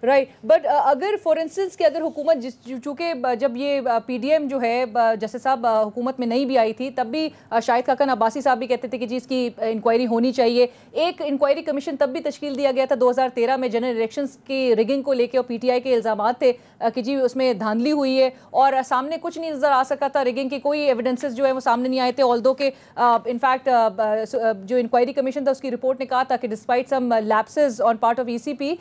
राइट, बट अगर फॉर इंस्टेंस कि अगर हुकूमत चूँकि जब ये पीडीएम जो है जैसे साहब हुकूमत में नहीं भी आई थी तब भी शाहिद खाकन अब्बासी साहब भी कहते थे कि जी इसकी इंक्वायरी होनी चाहिए। एक इंक्वायरी कमीशन तब भी तश्कील दिया गया था 2013 में जनरल इलेक्शंस की रिगिंग को लेकर, और पीटीआई के इल्ज़ाम थे कि जी उसमें धांधली हुई है और सामने कुछ नहीं नज़र आ सका था, रिगिंग के कोई एविडेंसेस जो है वो सामने नहीं आए थे। ऑल्दो के इनफैक्ट जो इंक्वायरी कमीशन था उसकी रिपोर्ट ने कहा था कि despite some lapses on part of ECP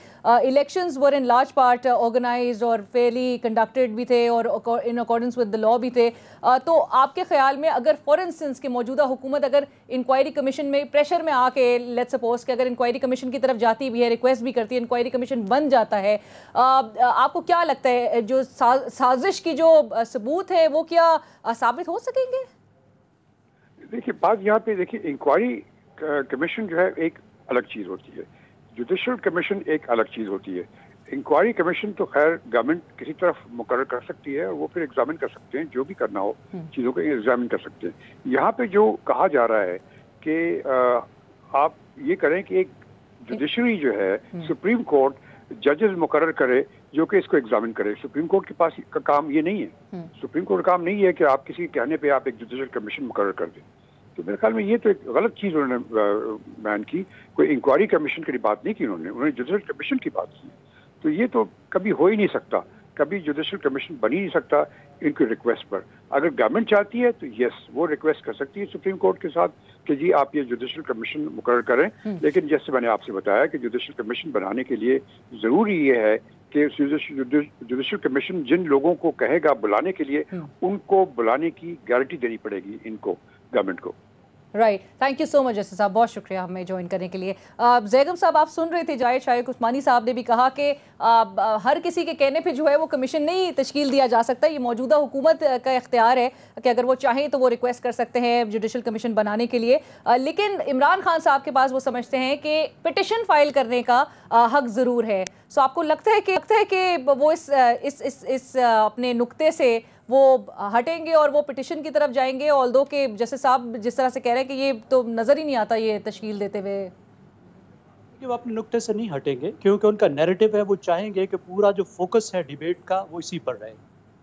elections were in large part organized और फेयरली कंडक्टेड भी थे और in accordance with the law भी थे। तो आपके ख्याल में अगर फॉर इंस्टेंस की मौजूदा हुकूमत अगर इंक्वायरी कमीशन में प्रेशर में आके लेट्स सपोज कि अगर इंक्वायरी कमीशन की तरफ जाती भी है, रिक्वेस्ट भी करती है, इंक्वायरी कमीशन बन जाता है, आपको क्या लगता है जो साजिश की जो सबूत है वो क्या साबित हो सकेंगे? देखिए, बात यहाँ पे देखिए, इंक्वायरी कमीशन जो है एक अलग चीज़ होती है, जुडिशल कमीशन एक अलग चीज़ होती है। इंक्वायरी कमीशन तो खैर गवर्नमेंट किसी तरफ मुकर्रर कर सकती है और वो फिर एग्जामिन कर सकते हैं, जो भी करना हो चीज़ों को एग्जामिन कर सकते हैं। यहाँ पे जो कहा जा रहा है कि आप ये करें कि एक जुडिशरी जो है सुप्रीम कोर्ट जजेस मुकर्रर करे जो कि इसको एग्जामिन करे। सुप्रीम कोर्ट के पास का काम ये नहीं है। सुप्रीम कोर्ट का काम नहीं है कि आप किसी के कहने पे आप एक जुडिशल कमीशन मुकर्रर कर दें। तो मेरे ख्याल में ये तो एक गलत चीज़ उन्होंने बयान की। कोई इंक्वायरी कमीशन की बात नहीं की उन्होंने जुडिशल कमीशन की बात की। तो ये तो कभी हो ही नहीं सकता, कभी जुडिशल कमीशन बन ही नहीं सकता इनकी रिक्वेस्ट पर। अगर गवर्नमेंट चाहती है तो यस, वो रिक्वेस्ट कर सकती है सुप्रीम कोर्ट के साथ कि जी आप ये जुडिशल कमीशन मुकर्रर करें। लेकिन जैसे मैंने आपसे बताया कि जुडिशल कमीशन बनाने के लिए ज़रूरी ये है कि जुडिशल कमीशन जिन लोगों को कहेगा बुलाने के लिए, उनको बुलाने की गारंटी देनी पड़ेगी इनको, गवर्नमेंट को। Right, thank you so much justice साहब, बहुत शुक्रिया हमें ज्वाइन करने के लिए। जैगम साहब, आप सुन रहे थे जाहिद शाइक उस्मानी साहब ने भी कहा कि हर किसी के कहने पे जो है वो कमीशन नहीं तश्कील दिया जा सकता, ये मौजूदा हुकूमत का इख्तियार है कि अगर वो चाहें तो वो रिक्वेस्ट कर सकते हैं जुडिशल कमीशन बनाने के लिए। लेकिन इमरान खान साहब के पास वो समझते हैं कि पिटिशन फाइल करने का हक ज़रूर है। सो आपको लगता है कि वो इस अपने नुक्ते से वो हटेंगे और वो पिटिशन की तरफ जाएंगे, ऑल्दो के जैसे साहब जिस तरह से कह रहे हैं कि ये तो नज़र ही नहीं आता ये तश्कील देते हुए? कि वो अपने नुक्ते से नहीं हटेंगे, क्योंकि उनका नैरेटिव है, वो चाहेंगे कि पूरा जो फोकस है डिबेट का वो इसी पर रहे,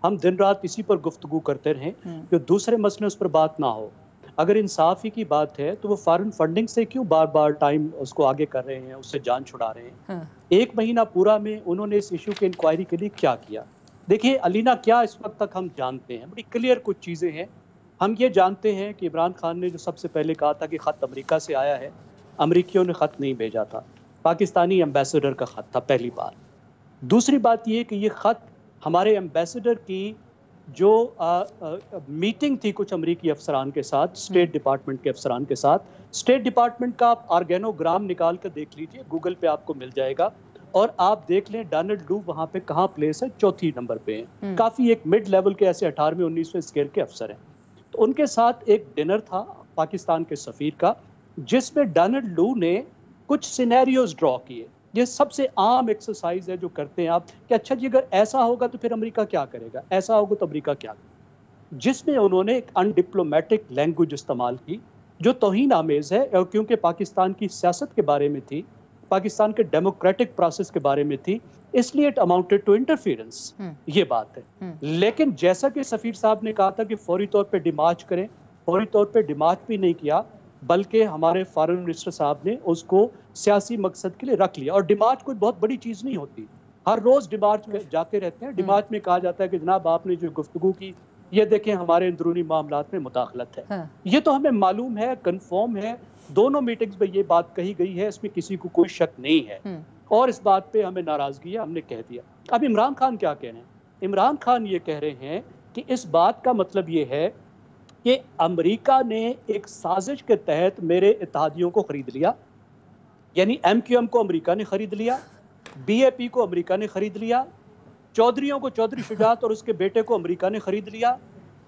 हम दिन रात इसी पर गुफ्तगू करते रहें, कि दूसरे मसले उस पर बात ना हो। अगर इंसाफी की बात है तो वो फॉरेन फंडिंग से क्यों बार बार टाइम उसको आगे कर रहे हैं, उससे जान छुड़ा रहे हैं? 1 महीना पूरा में उन्होंने इस इशू के इंक्वायरी के लिए क्या किया? देखिए अलीना, क्या इस वक्त तक हम जानते हैं, बड़ी क्लियर कुछ चीज़ें हैं। हम ये जानते हैं कि इमरान खान ने जो सबसे पहले कहा था कि ख़त अमेरिका से आया है, अमेरिकियों ने ख़त नहीं भेजा था, पाकिस्तानी एम्बेसडर का ख़त था, पहली बात। दूसरी बात ये कि ये ख़त हमारे एम्बेसडर की जो मीटिंग थी कुछ अमेरिकी अफसरान के साथ, स्टेट डिपार्टमेंट के अफसरान के साथ, स्टेट डिपार्टमेंट का आप ऑर्गेनोग्राम निकाल कर देख लीजिए, गूगल पे आपको मिल जाएगा, और आप देख लें डोनाल्ड लू वहाँ पे कहाँ प्लेस है, 4थी नंबर पे है। काफ़ी एक मिड लेवल के ऐसे 18वें 19वें स्केल के अफसर हैं। तो उनके साथ एक डिनर था पाकिस्तान के सफ़ीर का, जिसमें डोनाल्ड लू ने कुछ सिनेरियोज ड्रॉ किए। ये सबसे आम एक्सरसाइज है जो करते हैं आप, कि अच्छा जी अगर ऐसा होगा तो फिर अमेरिका क्या करेगा, ऐसा होगा तो अमेरिका क्या करेगा, जिसमें उन्होंने एक अनडिप्लोमेटिक लैंग्वेज इस्तेमाल की जो तौहीन आमेज़ है, और क्योंकि पाकिस्तान की सियासत के बारे में थी, पाकिस्तान के डेमोक्रेटिक प्रोसेस के बारे में थी, इसलिए इट अमाउंटेड टू इंटरफेरेंस। ये बात है। लेकिन जैसा कि सफीर साहब ने कहा था कि फौरी तौर पे डिमार्च करें, फौरी तौर पे डिमार्च भी नहीं किया, बल्कि हमारे फॉरेन मिनिस्टर साहब ने उसको सियासी मकसद के लिए रख लिया। और डिमार्च कोई बहुत बड़ी चीज़ नहीं होती, हर रोज़ डिमार्च में जाते रहते हैं। डिमार्च में कहा जाता है कि जनाब आपने जो गुफ्तगू की, ये देखें हमारे अंदरूनी मामलात में मुदाखलत है। ये तो हमें मालूम है, कन्फर्म है, दोनों मीटिंग्स में ये बात कही गई है, इसमें किसी को कोई शक नहीं है, और इस बात पे हमें नाराजगी है, हमने कह दिया। अब इमरान खान क्या कह रहे हैं? इमरान खान ये कह रहे हैं कि इस बात का मतलब ये है कि अमेरिका ने एक साजिश के तहत मेरे इत्तेहादियों को खरीद लिया, यानी MQM को अमेरिका ने खरीद लिया, BAP को अमेरिका ने खरीद लिया, चौधरियों को, चौधरी शुजात और उसके बेटे को अमेरिका ने खरीद लिया,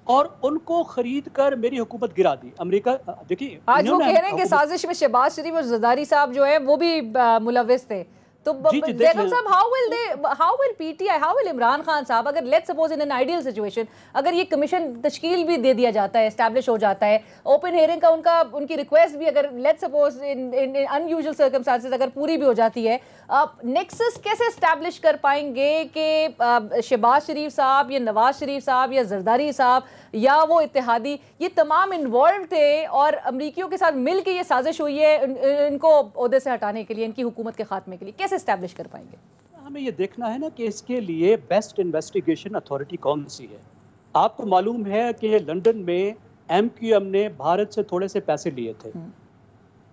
और उनको खरीद कर मेरी हुकूमत गिरा दी अमेरिका। देखिए आज वो कह रहे हैं कि साजिश में शहबाज शरीफ और जरदारी साहब जो है वो भी मुलविस थे। तो जैगम साहब, how will PTI, how will Imran Khan साहब, अगर let's suppose in an ideal situation, अगर ये कमीशन तश्कील भी दे दिया जाता है, एस्टैब्लिश हो जाता है, ओपन हियरिंग का उनकी रिक्वेस्ट भी अगर let's suppose in unusual circumstances अगर पूरी भी हो जाती है, नेक्सस कैसे एस्टैब्लिश कर पाएंगे कि शहबाज शरीफ साहब या नवाज शरीफ साहब या जरदारी साहब या वो इत्तेहादी ये तमाम इन्वॉल्व थे और अमरीकियों के साथ मिल के ये साजिश हुई है इनको ओहदे से हटाने के लिए, इनकी हुकूमत के खात्मे के लिए, कैसे एस्टैब्लिश कर पाएंगे? हमें ये देखना है ना कि इसके लिए बेस्ट इन्वेस्टिगेशन अथॉरिटी कौन सी है। आपको मालूम है कि लंदन में MQM ने भारत से थोड़े से पैसे लिए थे,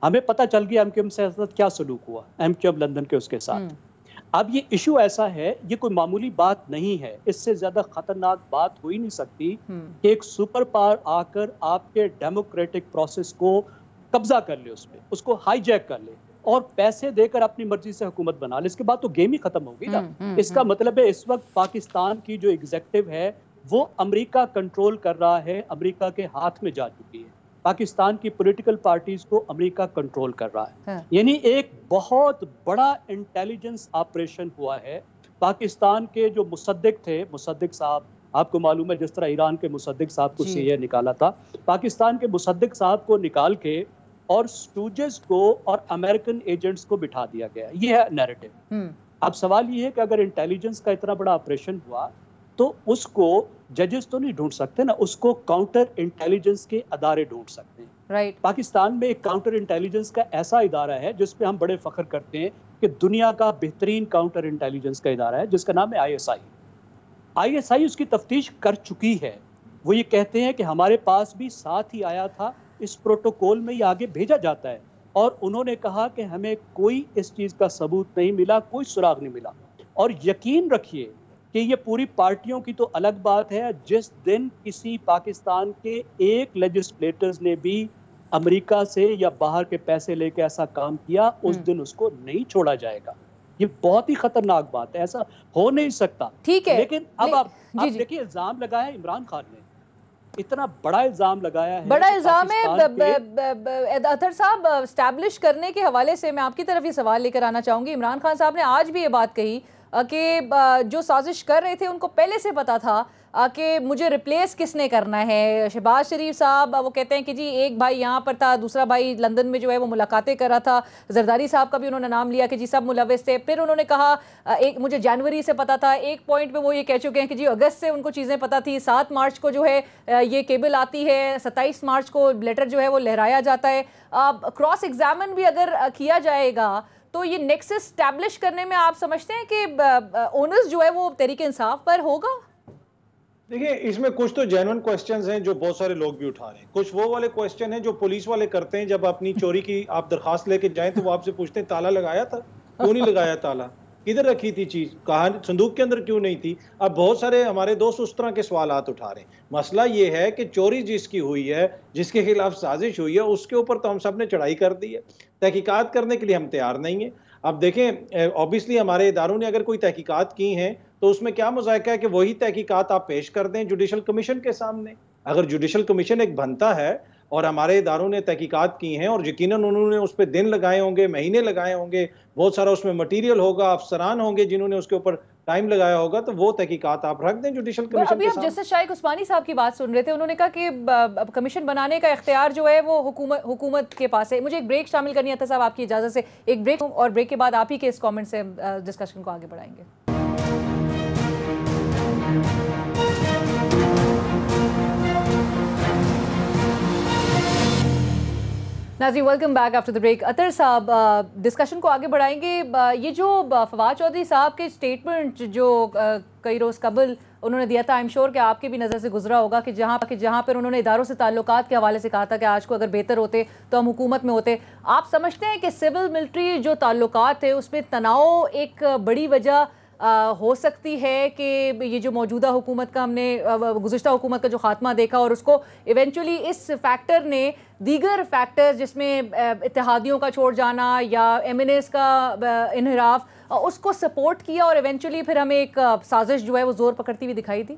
हमें पता चल गया MQM से क्या सलूक हुआ, MQM लंदन के उसके साथ। अब ये इशू ऐसा है, ये कोई मामूली बात नहीं है, इससे ज्यादा खतरनाक बात हो ही नहीं सकती कि एक सुपर पावर आकर आपके डेमोक्रेटिक प्रोसेस को कब्जा कर ले, उस पर उसको हाईजैक कर ले और पैसे देकर अपनी मर्जी से हुकूमत बना ले, इसके बाद तो गेम ही खत्म होगी ना। इसका मतलब है इस वक्त पाकिस्तान की जो एग्जीक्यूटिव है वो अमेरिका कंट्रोल कर रहा है, अमेरिका के हाथ में जा चुकी है, पाकिस्तान की पॉलिटिकल पार्टीज को अमेरिका कंट्रोल कर रहा है। यानी एक बहुत बड़ा इंटेलिजेंस ऑपरेशन हुआ है। पाकिस्तान के जो मुसद्दिक थे, मुसद्दिक साहब, आपको मालूम है जिस तरह ईरान के मुसद्दिक साहब को CIA निकाला था, पाकिस्तान के मुसद्दिक साहब को निकाल के और स्टूजेस को और अमेरिकन एजेंट्स को बिठा दिया गया। ये है नैरेटिव। अब सवाल ये है कि अगर इंटेलिजेंस का इतना बड़ा ऑपरेशन हुआ तो उसको जजेस तो नहीं ढूंढ सकते ना, उसको काउंटर इंटेलिजेंस के अदारे ढूंढ सकते हैं। राइट। पाकिस्तान में एक काउंटर इंटेलिजेंस का ऐसा इदारा है जिस पे हम बड़े फख्र करते हैं कि दुनिया का बेहतरीन काउंटर इंटेलिजेंस का इदारा है, जिसका नाम है ISI उसकी तफ्तीश कर चुकी है। वो ये कहते हैं कि हमारे पास भी साथ ही आया था, इस प्रोटोकॉल में ये आगे भेजा जाता है, और उन्होंने कहा कि हमें कोई इस चीज़ का सबूत नहीं मिला, कोई सुराग नहीं मिला। और यकीन रखिए कि ये पूरी पार्टियों की तो अलग बात है, जिस दिन किसी पाकिस्तान के एक लेजिस्लेटर्स ने भी अमेरिका से या बाहर के पैसे लेके ऐसा काम किया, उस दिन उसको नहीं छोड़ा जाएगा। ये बहुत ही खतरनाक बात है, ऐसा हो नहीं सकता। ठीक है, लेकिन अब आप देखिए, इल्जाम लगाया है इमरान खान ने, इतना बड़ा इल्जाम लगाया है, बड़ा इल्जाम है। अतर साहब, स्टैब्लिश करने के हवाले से मैं आपकी तरफ ये सवाल लेकर आना चाहूंगी। इमरान खान साहब ने आज भी ये बात कही कि जो साजिश कर रहे थे उनको पहले से पता था कि मुझे रिप्लेस किसने करना है। शहबाज शरीफ साहब वो कहते हैं कि जी एक भाई यहाँ पर था, दूसरा भाई लंदन में जो है वो मुलाकातें कर रहा था। जरदारी साहब का भी उन्होंने नाम लिया कि जी सब मुलविस थे। फिर उन्होंने कहा एक मुझे जनवरी से पता था, एक पॉइंट पे वो ये कह चुके हैं कि जी अगस्त से उनको चीज़ें पता थी। 7 मार्च को जो है ये केबल आती है, 27 मार्च को लेटर जो है वो लहराया जाता है। क्रॉस एग्जामिन भी अगर किया जाएगा तो ये नेक्सस स्टैब्लिश करने में आप समझते हैं कि ओनर्स जो है वो तहरीक इंसाफ पर होगा? देखिए, इसमें कुछ तो जेन्युइन क्वेश्चंस हैं जो बहुत सारे लोग भी उठा रहे हैं। कुछ वो वाले क्वेश्चन हैं जो पुलिस वाले करते हैं, जब अपनी चोरी की आप दरखास्त लेके जाएं तो वो आपसे पूछते हैं ताला लगाया था, क्यों नहीं लगाया ताला, किधर रखी थी चीज, कहाँ, संदूक के अंदर क्यों नहीं थी। अब बहुत सारे हमारे दोस्त उस तरह के सवालात उठा रहे हैं। मसला ये है कि चोरी जिसकी हुई है, जिसके खिलाफ साजिश हुई है, उसके ऊपर तो हम सब ने चढ़ाई कर दी है। तहकीकात करने के लिए हम तैयार नहीं है। अब देखें, ऑब्वियसली हमारे इदारों ने अगर कोई तहकीकात की हैं तो उसमें क्या मज़ायका है कि वही तहकीकात आप पेश कर दें जुडिशल कमीशन के सामने। अगर जुडिशल कमीशन एक बनता है और हमारे इदारों ने तहकीकात की हैं और यकीनन उन्होंने उस पर दिन लगाए होंगे, महीने लगाए होंगे, बहुत सारा उसमें मटीरियल होगा, अफसरान होंगे जिन्होंने उसके ऊपर टाइम लगाया होगा, तो वो तहकीकात आप रख दें जुडिशल कमीशन अभी के आप सामने। जस्टिस शाइक उस्मानी साहब की बात सुन रहे थे, उन्होंने कहा कि कमीशन बनाने का इख्तियार जो है वो हुकूमत के पास है। मुझे एक ब्रेक शामिल करनी है साहब, आपकी इजाजत से एक ब्रेक, और ब्रेक के बाद आप ही के इस कमेंट से डिस्कशन को आगे बढ़ाएंगे। नाज़रीन, welcome back after the break. Athar साहब, डिस्कशन को आगे बढ़ाएंगे। ये जो फवाद चौधरी साहब के स्टेटमेंट जो कई रोज़ कबल उन्होंने दिया था, आई एम श्योर कि आपके भी नज़र से गुजरा होगा कि जहाँ पर उन्होंने इदारों से ताल्लुकात के हवाले से कहा था कि आज को अगर बेहतर होते तो हम हुकूमत में होते। आप समझते हैं कि सिविल मिलिट्री जो ताल्लुकात है उसमें तनाव एक बड़ी वजह हो सकती है कि ये जो मौजूदा हुकूमत का हमने गुज़िश्ता हुकूमत का जो खात्मा देखा और उसको इवेंचुअली इस फैक्टर ने दीगर फैक्टर्स जिसमें इत्तेहादियों का छोड़ जाना या एमएनएस का इन्हिराफ, उसको सपोर्ट किया और इवेंचुअली फिर हमें एक साजिश जो है वो जोर पकड़ती हुई दिखाई दी?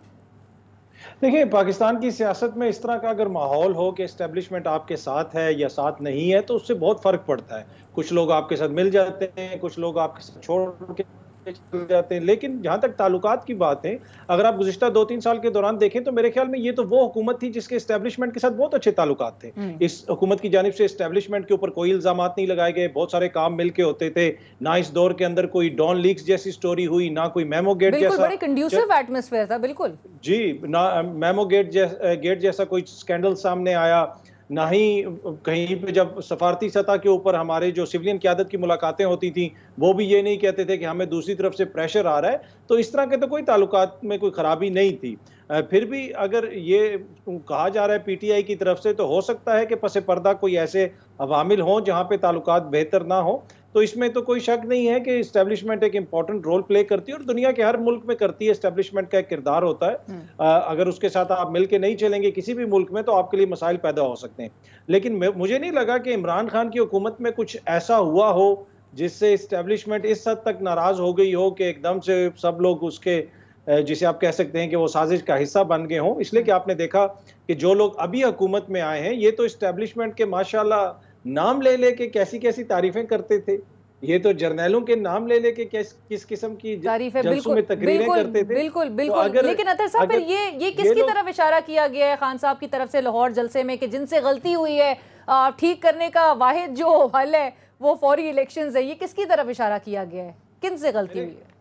देखिए, पाकिस्तान की सियासत में इस तरह का अगर माहौल हो कि एस्टेब्लिशमेंट आपके साथ है या साथ नहीं है तो उससे बहुत फ़र्क पड़ता है। कुछ लोग आपके साथ मिल जाते हैं, कुछ लोग आपके साथ छोड़ के चल जाते हैं। लेकिन जहां तक ताल्लुकात की बात है, अगर आप गुज़िश्ता 2-3 साल के दौरान देखें तो मेरे ख्याल में ये तो वो हुकूमत थी जिसके एस्टेब्लिशमेंट के साथ बहुत अच्छे ताल्लुकात थे। इस हुकूमत की जानिब से एस्टेब्लिशमेंट के ऊपर कोई इल्जामात नहीं लगाए गए, बहुत सारे काम मिल के होते थे। ना इस दौर के अंदर कोई डॉन लीक्स जैसी स्टोरी हुई, ना कोई मेमो गेट जैसा, बड़ी कंड्यूसिव एटमॉस्फेयर था। बिल्कुल जी, ना मेमो गेट जैसा कोई स्कैंडल सामने आया, ना ही कहीं पे जब सफारती सतह के ऊपर हमारे जो सिविलियन क़यादत की मुलाकातें होती थी वो भी ये नहीं कहते थे कि हमें दूसरी तरफ से प्रेशर आ रहा है। तो इस तरह के तो कोई ताल्लुकात में कोई खराबी नहीं थी। फिर भी अगर ये कहा जा रहा है पीटीआई की तरफ से, तो हो सकता है कि पसे पर्दा कोई ऐसे अवामिल हों जहाँ पे ताल्लुकात बेहतर ना हो। तो इसमें तो कोई शक नहीं है कि एस्टेब्लिशमेंट एक इंपॉर्टेंट रोल प्ले करती है और दुनिया के हर मुल्क में करती है। एस्टेब्लिशमेंट का एक किरदार होता है। अगर उसके साथ आप मिलके नहीं चलेंगे किसी भी मुल्क में तो आपके लिए मसाइल पैदा हो सकते हैं। लेकिन मुझे नहीं लगा कि इमरान खान की हुकूमत में कुछ ऐसा हुआ हो जिससे एस्टेब्लिशमेंट इस हद तक नाराज हो गई हो कि एकदम से सब लोग उसके, जिसे आप कह सकते हैं कि वो साजिश का हिस्सा बन गए हों। इसलिए कि आपने देखा कि जो लोग अभी हुकूमत में आए हैं ये तो एस्टेब्लिशमेंट के माशाल्लाह नाम ले लेके कैसी कैसी तारीफें करते थे। ये तो जर्नैलों के नाम ले लेके किस किस्म की जलसों में तकरीरें करते थे। बिल्कुल बिल्कुल। लेकिन अतर साहब, फिर ये किसकी तरफ इशारा किया गया है खान साहब की तरफ से लाहौर जलसे में कि जिनसे गलती हुई है ठीक करने का वाहिद जो हल है वो फौरी इलेक्शंस है? ये किसकी तरफ इशारा किया गया है, किन से गलती हुई है?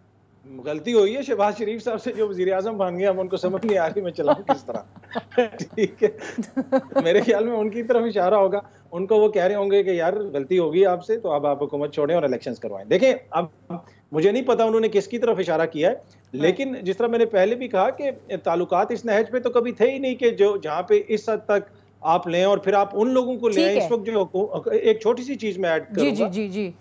गलती हुई है शहबाज शरीफ साहब से जो वजीर आजम बन गया। हम उनको समझ नहीं आ रही मैं चलाऊं किस तरह। ठीक है, मेरे ख्याल में उनकी तरफ इशारा होगा। उनको वो कह रहे होंगे कि यार गलती होगी आपसे तो अब आप हुकूमत छोड़ें और इलेक्शंस करवाएं। देखें, अब मुझे नहीं पता उन्होंने किसकी तरफ इशारा किया है, लेकिन जिस तरह मैंने पहले भी कहा कि ताल्लुकात इस नहज पे तो कभी थे ही नहीं कि जो जहाँ पे इस हद तक आप लें और फिर आप उन लोगों को लें। इस वक्त जो एक छोटी सी चीज में ऐड करूंगा,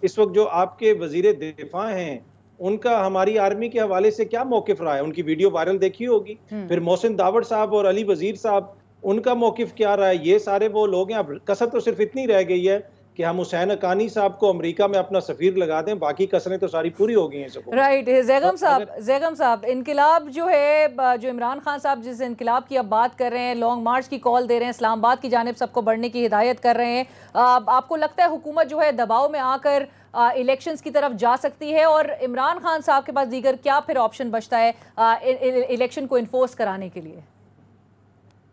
इस वक्त जो आपके वजीर दिफा हैं उनका हमारी आर्मी के हवाले से क्या मौकिफ रहा है, उनकी वीडियो वायरल देखी होगी। फिर मोहसिन दावड़ साहब और अली वजीर साहब उनका मौकिफ क्या रहा है, ये सारे वो लोग हैं। अब कसर तो सिर्फ इतनी रह गई है कि हम हुसैन हक्कानी साहब को अमेरिका में अपना सफीर लगा दें, बाकी कसरें तो सारी पूरी हो गई हैं सब। राइट। जैगम साहब, इनकलाब जो है, जो इमरान खान साहब जिस इनकलाब की अब बात कर रहे हैं, लॉन्ग मार्च की कॉल दे रहे हैं, इस्लामाबाद की जानिब सबको बढ़ने की हिदायत कर रहे हैं, आपको लगता है हुकूमत जो है दबाव में आकर इलेक्शंस की तरफ जा सकती है, और इमरान खान साहब के पास दीगर क्या फिर ऑप्शन बचता है इलेक्शन को इन्फोर्स कराने के लिए?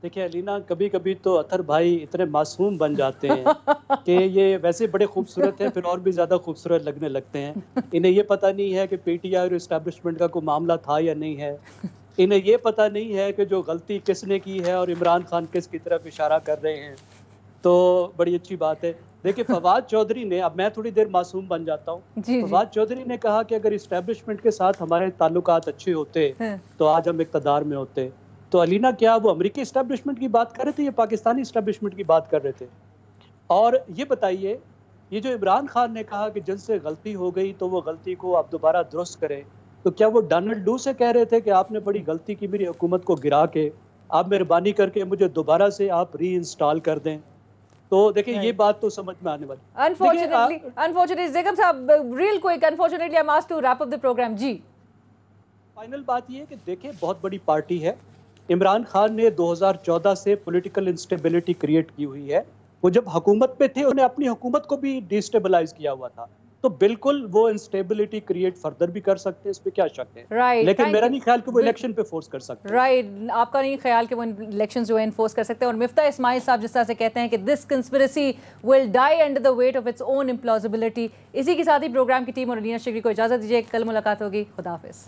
देखिए अलीना, कभी कभी तो अतर भाई इतने मासूम बन जाते हैं कि ये वैसे बड़े खूबसूरत हैं, फिर और भी ज़्यादा खूबसूरत लगने लगते हैं। इन्हें ये पता नहीं है कि पीटीआई और इस्टेब्लिशमेंट का कोई मामला था या नहीं है। इन्हें ये पता नहीं है कि जो गलती किसने की है और इमरान खान किसकी तरफ इशारा कर रहे हैं। तो बड़ी अच्छी बात है। देखिए फवाद चौधरी ने, अब मैं थोड़ी देर मासूम बन जाता हूँ, फवाद चौधरी ने कहा कि अगर इस्टेब्लिशमेंट के साथ हमारे ताल्लुकात अच्छे होते तो आज हम इक़्तिदार में होते। तो अलीना, क्या वो अमेरिकी इस्टेब्लिशमेंट की बात कर रहे थे या पाकिस्तानी इस्टेब्लिशमेंट की बात कर रहे थे? और ये बताइए, ये जो इमरान खान ने कहा कि जिनसे गलती हो गई तो वो गलती को आप दोबारा दुरुस्त करें, तो क्या वो डोनाल्ड डू से कह रहे थे कि आपने बड़ी गलती की, मेरी हुकूमत को गिरा के आप मेहरबानी करके मुझे दोबारा से आप री इंस्टॉल कर दें? तो देखिए ये बात तो समझ में आने वाली। अनफॉर्चुनेटली ज़ैगम साहब, real quick, unfortunately I am asked to wrap up the program. जी, फाइनल बात ये है कि देखिए बहुत बड़ी पार्टी है। इमरान खान ने 2014 से पॉलिटिकल इंस्टेबिलिटी क्रिएट की हुई है। वो जब हुकूमत पे थे उन्होंने अपनी हुकूमत को भी डिस्टेबलाइज किया हुआ था, तो बिल्कुल वो इंस्टेबिलिटी क्रिएट फर्दर भी कर सकते हैं, इस पे क्या शक है। राइट, लेकिन मेरा नहीं ख्याल कि वो इलेक्शन पे फोर्स कर सकते हैं। राइट, आपका नहीं ख्याल कि वो इलेक्शन जो है इन्फोर्स कर सकते हैं। और मिफ्ता इस्माइल साहब जिस तरह से कहते हैं कि this conspiracy will die under the weight of its own implausibility. इसी के साथ ही प्रोग्राम की टीम और अलीना शिगरी को इजाजत दीजिए। कल मुलाकात होगी। खुदा हाफिज।